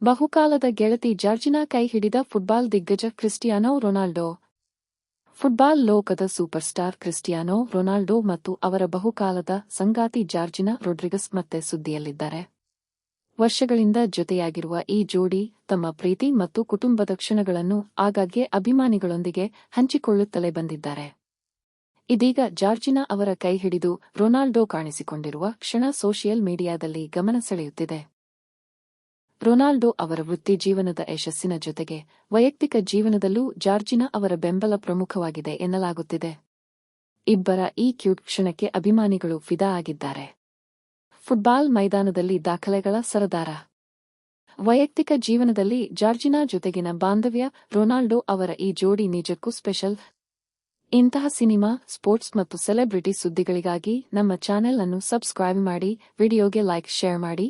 ಬಹುಕಾಲದ ಗೆಳತಿ ಜಾರ್ಜಿನಾ ಕೈ ಹಿಡಿದ ಫುಟ್ಬಾಲ್ ದಿಗ್ಗಜ ಕ್ರಿಸ್ಟಿಯಾನೋ ರೊನಾಲ್ಡೋ. ಫುಟ್ಬಾಲ್ ಲೋಕದ ಸೂಪರ್ ಸ್ಟಾರ್ ಕ್ರಿಸ್ಟಿಯಾನೋ ರೊನಾಲ್ಡೋ ಮತ್ತು ಅವರ ಬಹುಕಾಲದ ಸಂಗಾತಿ ಜಾರ್ಜಿನಾ ರೊಡ್ರಿಗಸ್ ಮತ್ತೆ ಸುದ್ದಿಯಲ್ಲಿದ್ದಾರೆ. ವರ್ಷಗಳಿಂದ ಜೊತೆಯಾಗಿರುವ ಈ ಜೋಡಿ ತಮ್ಮ ಪ್ರೀತಿ ಮತ್ತು ಕುಟುಂಬದ ಕ್ಷಣಗಳನ್ನು ಆಗಾಗ್ಗೆ ಅಭಿಮಾನಿಗಳೊಂದಿಗೆ ಹಂಚಿಕೊಳ್ಳುತ್ತಲೇ ಬಂದಿದ್ದಾರೆ. ಇದೀಗ ಜಾರ್ಜಿನಾ ಅವರ ಕೈ ಹಿಡಿದು ರೊನಾಲ್ಡೋ ಕಾಣಿಸಿಕೊಂಡಿರುವ ಕ್ಷಣ ಸೋಷಿಯಲ್ ಮೀಡಿಯಾದಲ್ಲಿ ಗಮನ ಸೆಳೆಯುತ್ತಿದೆ. ರೊನಾಲ್ಡೋ ಅವರ ವೃತ್ತಿ ಜೀವನದ ಯಶಸ್ಸಿನ ಜೊತೆಗೆ ವೈಯಕ್ತಿಕ ಜೀವನದಲ್ಲೂ ಜಾರ್ಜಿನಾ ಅವರ ಬೆಂಬಲ ಪ್ರಮುಖವಾಗಿದೆ ಎನ್ನಲಾಗುತ್ತಿದೆ. ಇಬ್ಬರ ಈ ಕ್ಯೂಟ್ ಕ್ಷಣಕ್ಕೆ ಅಭಿಮಾನಿಗಳು ಫಿದಾ ಆಗಿದ್ದಾರೆ. ಫುಟ್ಬಾಲ್ ಮೈದಾನದಲ್ಲಿ ದಾಖಲೆಗಳ ಸರದಾರ. ವೈಯಕ್ತಿಕ ಜೀವನದಲ್ಲಿ ಜಾರ್ಜಿನಾ ಜೊತೆಗಿನ ಬಾಂಧವ್ಯ. ರೊನಾಲ್ಡೋ ಅವರ ಈ ಜೋಡಿ ನಿಜಕ್ಕೂ ಸ್ಪೆಷಲ್. ಇಂತಹ ಸಿನಿಮಾ, ಸ್ಪೋರ್ಟ್ಸ್ ಮತ್ತು ಸೆಲೆಬ್ರಿಟಿ ಸುದ್ದಿಗಳಿಗಾಗಿ ನಮ್ಮ ಚಾನೆಲ್ ಅನ್ನು ಸಬ್ಸ್ಕ್ರೈಬ್ ಮಾಡಿ, ವಿಡಿಯೋಗೆ ಲೈಕ್, ಶೇರ್ ಮಾಡಿ.